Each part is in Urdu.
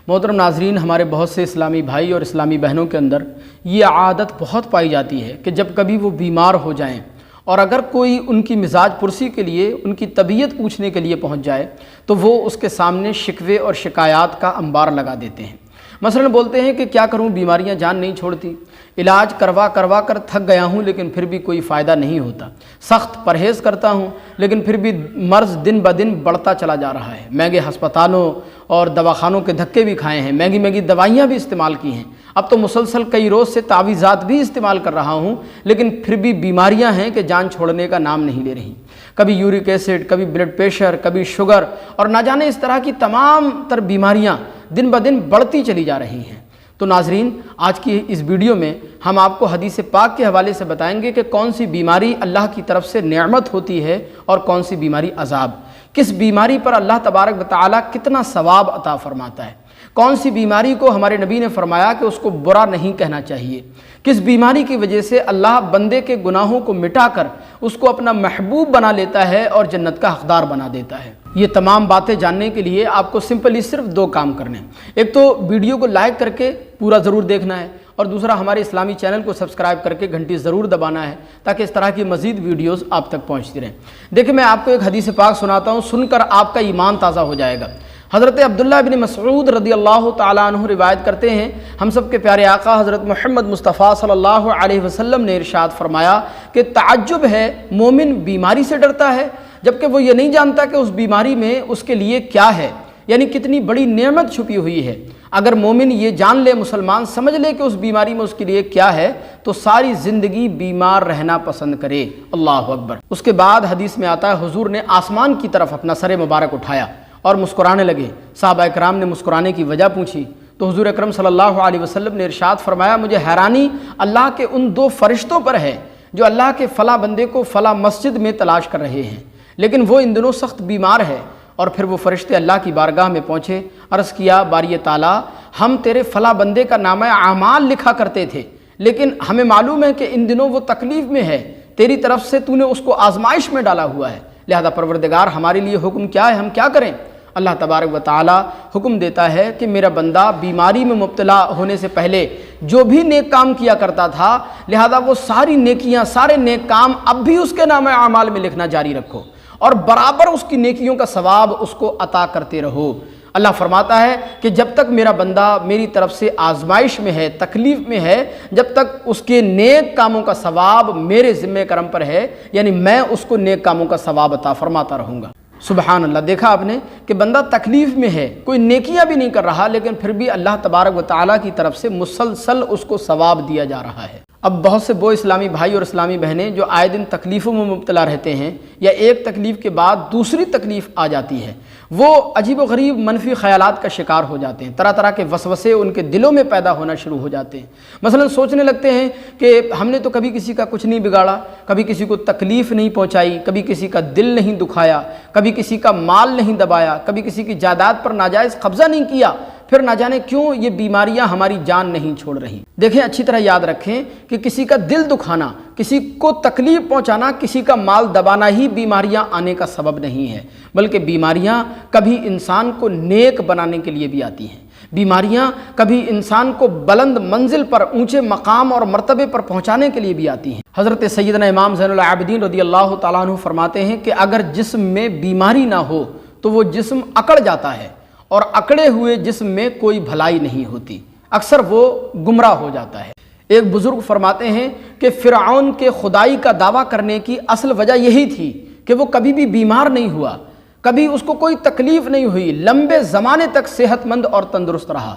محترم ناظرین، ہمارے بہت سے اسلامی بھائی اور اسلامی بہنوں کے اندر یہ عادت بہت پائی جاتی ہے کہ جب کبھی وہ بیمار ہو جائیں اور اگر کوئی ان کی مزاج پرسی کے لیے، ان کی طبیعت پوچھنے کے لیے پہنچ جائے تو وہ اس کے سامنے شکوے اور شکایات کا انبار لگا دیتے ہیں۔ مثلا بولتے ہیں کہ کیا کروں، بیماریاں جان نہیں چھوڑتی، علاج کروا کر تھک گیا ہوں لیکن پھر بھی کوئی فائدہ نہیں ہوتا، سخت پرہیز کرتا ہوں لیکن پھر بھی مرض دن بدن بڑھتا چلا جا رہا ہے، مہنگے ہسپتالوں اور دواخانوں کے دھکے بھی کھائے ہیں، مہنگی دوائیاں بھی استعمال کی ہیں، اب تو مسلسل کئی روز سے تعویذات بھی استعمال کر رہا ہوں لیکن پھر بھی بیماریاں ہیں کہ جان چھوڑنے کا نام نہیں لے رہی، کبھی یورک ایسڈ، کبھی بلڈ پریشر، کبھی شوگر اور نہ جانے اس طرح کی تمام تر بیماریاں دن بدن بڑھتی چلی جا رہی ہیں۔ تو ناظرین، آج کی اس ویڈیو میں ہم آپ کو حدیث پاک کے حوالے سے بتائیں گے کہ کون سی بیماری اللہ کی طرف سے نعمت ہوتی ہے اور کون سی بیماری عذاب، کس بیماری پر اللہ تبارک و تعالی کتنا ثواب عطا فرماتا ہے، کون سی بیماری کو ہمارے نبی نے فرمایا کہ اس کو برا نہیں کہنا چاہیے، کس بیماری کی وجہ سے اللہ بندے کے گناہوں کو مٹا کر اس کو اپنا محبوب بنا لیتا ہے اور جنت کا حقدار بنا دیتا ہے۔ یہ تمام باتیں جاننے کے لیے آپ کو سمپلی صرف دو کام کرنے ہیں، ایک تو ویڈیو کو لائک کر کے پورا ضرور دیکھنا ہے اور دوسرا ہمارے اسلامی چینل کو سبسکرائب کر کے گھنٹی ضرور دبانا ہے تاکہ اس طرح کی مزید ویڈیوز آپ تک پہنچتی رہیں۔ دیکھیں، میں آپ کو ایک حدیث پاک سناتا ہوں، سن کر آپ کا ایمان تازہ ہو جائے گا۔ حضرت عبداللہ بن مسعود رضی اللہ تعالیٰ عنہ روایت کرتے ہیں، ہم سب کے پیارے آقا حضرت محمد مصطفیٰ صلی اللہ علیہ وسلم نے ارشاد فرمایا کہ تعجب ہے، مومن بیماری سے ڈرتا ہے جبکہ وہ یہ نہیں جانتا کہ اس بیماری میں اس کے لیے کیا ہے، یعنی کتنی بڑی نعمت چھپی ہوئی ہے۔ اگر مومن یہ جان لے، مسلمان سمجھ لے کہ اس بیماری میں اس کے لیے کیا ہے تو ساری زندگی بیمار رہنا پسند کرے۔ اللہ اکبر۔ اس کے بعد حدیث میں آتا ہے، حضور نے آسمان کی طرف اپنا سر مبارک اٹھایا اور مسکرانے لگے۔ صحابہ کرام نے مسکرانے کی وجہ پوچھی تو حضور اکرم صلی اللہ علیہ وسلم نے ارشاد فرمایا، مجھے حیرانی اللہ کے ان دو فرشتوں پر ہے جو اللہ کے فلاں بندے کو فلاں مسجد میں تلاش کر رہے ہیں، لیکن وہ ان دنوں سخت بیمار ہے۔ اور پھر وہ فرشتے اللہ کی بارگاہ میں پہنچے، عرض کیا، باری تعالیٰ، ہم تیرے فلاں بندے کا نامہ اعمال لکھا کرتے تھے لیکن ہمیں معلوم ہے کہ ان دنوں وہ تکلیف میں ہے، تیری طرف سے تو نے اس کو آزمائش میں ڈالا ہوا ہے، لہذا پروردگار ہمارے لیے حکم کیا ہے، ہم کیا کریں؟ اللہ تبارک و تعالی حکم دیتا ہے کہ میرا بندہ بیماری میں مبتلا ہونے سے پہلے جو بھی نیک کام کیا کرتا تھا، لہذا وہ ساری نیکیاں، سارے نیک کام اب بھی اس کے نامہ اعمال میں لکھنا جاری رکھو اور برابر اس کی نیکیوں کا ثواب اس کو عطا کرتے رہو۔ اللہ فرماتا ہے کہ جب تک میرا بندہ میری طرف سے آزمائش میں ہے، تکلیف میں ہے، جب تک اس کے نیک کاموں کا ثواب میرے ذمہ کرم پر ہے، یعنی میں اس کو نیک کاموں کا ثواب عطا فرماتا رہوں گا۔ سبحان اللہ۔ دیکھا آپ نے کہ بندہ تکلیف میں ہے، کوئی نیکیاں بھی نہیں کر رہا لیکن پھر بھی اللہ تبارک و تعالیٰ کی طرف سے مسلسل اس کو ثواب دیا جا رہا ہے۔ اب بہت سے وہ اسلامی بھائی اور اسلامی بہنیں جو آئے دن تکلیفوں میں مبتلا رہتے ہیں یا ایک تکلیف کے بعد دوسری تکلیف آ جاتی ہے، وہ عجیب و غریب منفی خیالات کا شکار ہو جاتے ہیں، طرح طرح کے وسوسے ان کے دلوں میں پیدا ہونا شروع ہو جاتے ہیں۔ مثلا سوچنے لگتے ہیں کہ ہم نے تو کبھی کسی کا کچھ نہیں بگاڑا، کبھی کسی کو تکلیف نہیں پہنچائی، کبھی کسی کا دل نہیں دکھایا، کبھی کسی کا مال نہیں دبایا، کبھی کسی کی جائیداد پر ناجائز قبضہ نہیں کیا، پھر نہ جانے کیوں یہ بیماریاں ہماری جان نہیں چھوڑ رہی۔ دیکھیں، اچھی طرح یاد رکھیں کہ کسی کا دل دکھانا، کسی کو تکلیف پہنچانا، کسی کا مال دبانا ہی بیماریاں آنے کا سبب نہیں ہے، بلکہ بیماریاں کبھی انسان کو نیک بنانے کے لیے بھی آتی ہیں۔ بیماریاں کبھی انسان کو بلند منزل پر، اونچے مقام اور مرتبے پر پہنچانے کے لیے بھی آتی ہیں۔ حضرت سیدنا امام زین العابدین رضی اللہ تعالیٰ عنہ فرماتے ہیں کہ اگر جسم میں بیماری نہ ہو تو وہ جسم اکڑ جاتا ہے اور اکڑے ہوئے جسم میں کوئی بھلائی نہیں ہوتی، اکثر وہ گمراہ ہو جاتا ہے۔ ایک بزرگ فرماتے ہیں کہ فرعون کے خدائی کا دعویٰ کرنے کی اصل وجہ یہی تھی کہ وہ کبھی بھی بیمار نہیں ہوا، کبھی اس کو کوئی تکلیف نہیں ہوئی، لمبے زمانے تک صحت مند اور تندرست رہا،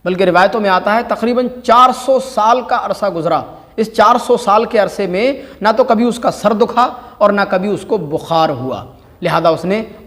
بلکہ روایتوں میں آتا ہے تقریباً 400 سال کا عرصہ گزرا، اس 400 سال کے عرصے میں نہ تو کبھی اس کا سر دکھا اور نہ کبھی اس کو بخار ہوا، لہذا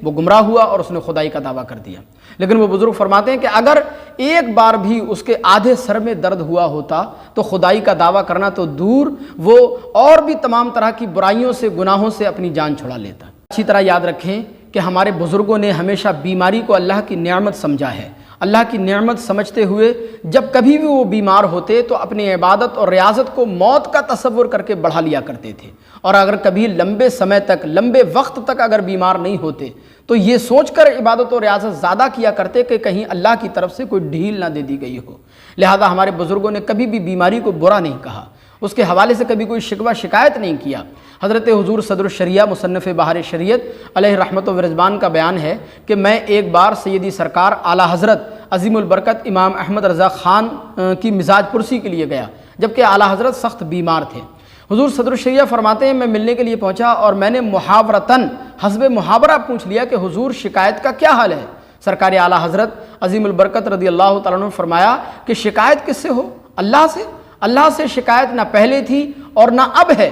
وہ گمراہ ہوا اور اس نے خدائی کا دعویٰ کر دیا۔ لیکن وہ بزرگ فرماتے ہیں کہ اگر ایک بار بھی اس کے آدھے سر میں درد ہوا ہوتا تو خدائی کا دعویٰ کرنا تو دور، وہ اور بھی تمام طرح کی برائیوں سے، گناہوں سے اپنی جان چھڑا لیتا۔ اچھی طرح یاد رکھیں کہ ہمارے بزرگوں نے ہمیشہ بیماری کو اللہ کی نعمت سمجھا ہے۔ اللہ کی نعمت سمجھتے ہوئے جب کبھی بھی وہ بیمار ہوتے تو اپنی عبادت اور ریاضت کو موت کا تصور کر کے بڑھا لیا کرتے تھے، اور اگر کبھی لمبے سمے تک، لمبے وقت تک اگر بیمار نہیں ہوتے تو یہ سوچ کر عبادت و ریاضت زیادہ کیا کرتے کہ کہیں اللہ کی طرف سے کوئی ڈھیل نہ دے دی گئی ہو۔ لہذا ہمارے بزرگوں نے کبھی بھی بیماری کو برا نہیں کہا، اس کے حوالے سے کبھی کوئی شکوہ شکایت نہیں کیا۔ حضرت حضور صدر الشریعہ مصنف بہار شریعت علیہ رحمت و رضوان کا بیان ہے کہ میں ایک بار سیدی سرکار اعلیٰ حضرت عظیم البرکت امام احمد رضا خان کی مزاج پرسی کے لیے گیا، جبکہ اعلیٰ حضرت سخت بیمار تھے۔ حضور صدر الشریعہ فرماتے ہیں میں ملنے کے لیے پہنچا اور میں نے محاورتاً حسب محاورہ پوچھ لیا کہ حضور شکایت کا کیا حال ہے؟ سرکار اعلیٰ حضرت عظیم البرکت رضی اللہ تعالیٰ عنہ نے فرمایا کہ شکایت کس سے ہو؟ اللہ سے شکایت نہ پہلے تھی اور نہ اب ہے،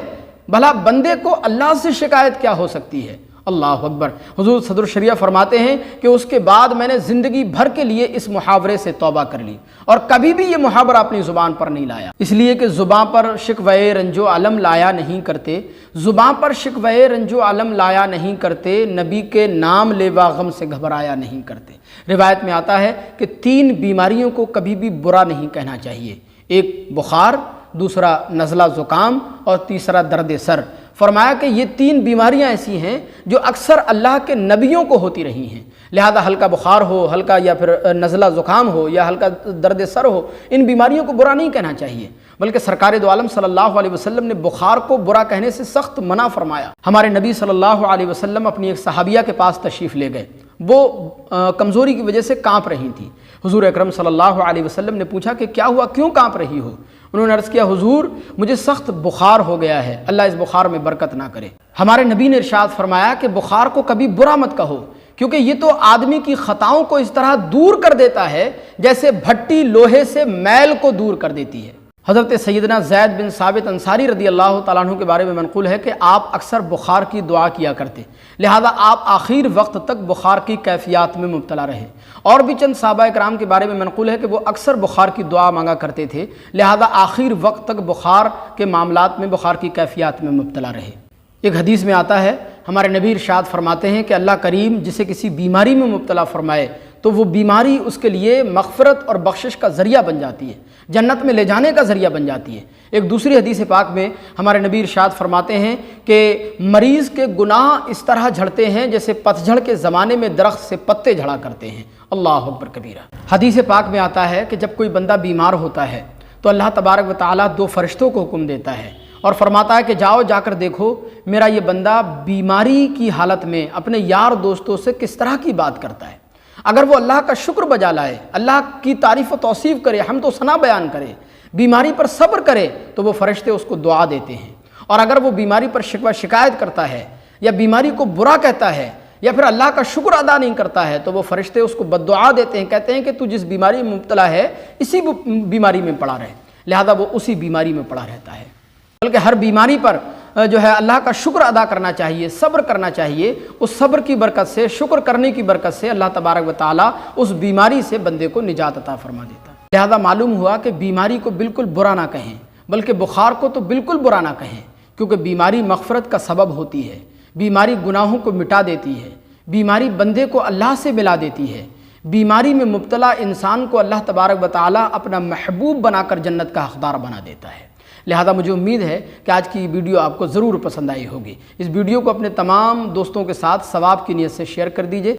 بھلا بندے کو اللہ سے شکایت کیا ہو سکتی ہے؟ اللہ اکبر۔ حضور صدر الشریعہ فرماتے ہیں کہ اس کے بعد میں نے زندگی بھر کے لیے اس محاورے سے توبہ کر لی اور کبھی بھی یہ محاورہ اپنی زبان پر نہیں لایا، اس لیے کہ زبان پر شکوہ رنج و علم لایا نہیں کرتے، زبان پر شکوہ رنج و علم لایا نہیں کرتے، نبی کے نام لیوا غم سے گھبرایا نہیں کرتے۔ روایت میں آتا ہے کہ 3 بیماریوں کو کبھی بھی برا نہیں کہنا چاہیے، ایک بخار، دوسرا نزلہ زکام اور تیسرا درد سر۔ فرمایا کہ یہ 3 بیماریاں ایسی ہیں جو اکثر اللہ کے نبیوں کو ہوتی رہی ہیں، لہذا ہلکا بخار ہو، ہلکا یا پھر نزلہ زکام ہو یا ہلکا درد سر ہو، ان بیماریوں کو برا نہیں کہنا چاہیے، بلکہ سرکار دو عالم صلی اللہ علیہ وسلم نے بخار کو برا کہنے سے سخت منع فرمایا۔ ہمارے نبی صلی اللہ علیہ وسلم اپنی ایک صحابیہ کے پاس تشریف لے گئے، وہ کمزوری کی وجہ سے کانپ رہی تھی۔ حضور اکرم صلی اللہ علیہ وسلم نے پوچھا کہ کیا ہوا، کیوں کانپ رہی ہو؟ انہوں نے عرض کیا حضور مجھے سخت بخار ہو گیا ہے، اللہ اس بخار میں برکت نہ کرے۔ ہمارے نبی نے ارشاد فرمایا کہ بخار کو کبھی برا مت کہو، کیونکہ یہ تو آدمی کی خطاؤں کو اس طرح دور کر دیتا ہے جیسے بھٹی لوہے سے میل کو دور کر دیتی ہے۔ حضرت سیدنا زید بن ثابت انصاری رضی اللہ تعالیٰ عنہ کے بارے میں منقول ہے کہ آپ اکثر بخار کی دعا کیا کرتے، لہذا آپ آخر وقت تک بخار کی کیفیات میں مبتلا رہے۔ اور بھی چند صحابہ اکرام کے بارے میں منقول ہے کہ وہ اکثر بخار کی دعا مانگا کرتے تھے، لہذا آخر وقت تک بخار کے معاملات میں، بخار کی کیفیات میں مبتلا رہے۔ ایک حدیث میں آتا ہے ہمارے نبی ارشاد فرماتے ہیں کہ اللہ کریم جسے کسی بیماری میں مبتلا فرمائے تو وہ بیماری اس کے لیے مغفرت اور بخشش کا ذریعہ بن جاتی ہے، جنت میں لے جانے کا ذریعہ بن جاتی ہے۔ ایک دوسری حدیث پاک میں ہمارے نبی ارشاد فرماتے ہیں کہ مریض کے گناہ اس طرح جھڑتے ہیں جیسے پتجھڑ کے زمانے میں درخت سے پتے جھڑا کرتے ہیں۔ اللہ اکبر کبیرہ۔ حدیث پاک میں آتا ہے کہ جب کوئی بندہ بیمار ہوتا ہے تو اللہ تبارک و تعالیٰ 2 فرشتوں کو حکم دیتا ہے اور فرماتا ہے کہ جاؤ جا کر دیکھو میرا یہ بندہ بیماری کی حالت میں اپنے یار دوستوں سے کس طرح کی بات کرتا ہے۔ اگر وہ اللہ کا شکر بجا لائے، اللہ کی تعریف و توصیف کرے، حمد و ثنا بیان کرے، بیماری پر صبر کرے تو وہ فرشتے اس کو دعا دیتے ہیں، اور اگر وہ بیماری پر شکوہ شکایت کرتا ہے یا بیماری کو برا کہتا ہے یا پھر اللہ کا شکر ادا نہیں کرتا ہے تو وہ فرشتے اس کو بد دعا دیتے ہیں، کہتے ہیں کہ تو جس بیماری میں مبتلا ہے اسی بیماری میں پڑا رہے، لہذا وہ اسی بیماری میں پڑا رہتا ہے۔ بلکہ ہر بیماری پر جو ہے اللہ کا شکر ادا کرنا چاہیے، صبر کرنا چاہیے، اس صبر کی برکت سے، شکر کرنے کی برکت سے اللہ تبارک و تعالیٰ اس بیماری سے بندے کو نجات عطا فرما دیتا ہے۔ لہذا معلوم ہوا کہ بیماری کو بالکل برا نہ کہیں، بلکہ بخار کو تو بالکل برا نہ کہیں، کیونکہ بیماری مغفرت کا سبب ہوتی ہے، بیماری گناہوں کو مٹا دیتی ہے، بیماری بندے کو اللہ سے ملا دیتی ہے، بیماری میں مبتلا انسان کو اللہ تبارک و تعالیٰ اپنا محبوب بنا کر جنت کا حقدار بنا دیتا ہے۔ لہذا مجھے امید ہے کہ آج کی یہ ویڈیو آپ کو ضرور پسند آئی ہوگی۔ اس ویڈیو کو اپنے تمام دوستوں کے ساتھ ثواب کی نیت سے شیئر کر دیجئے۔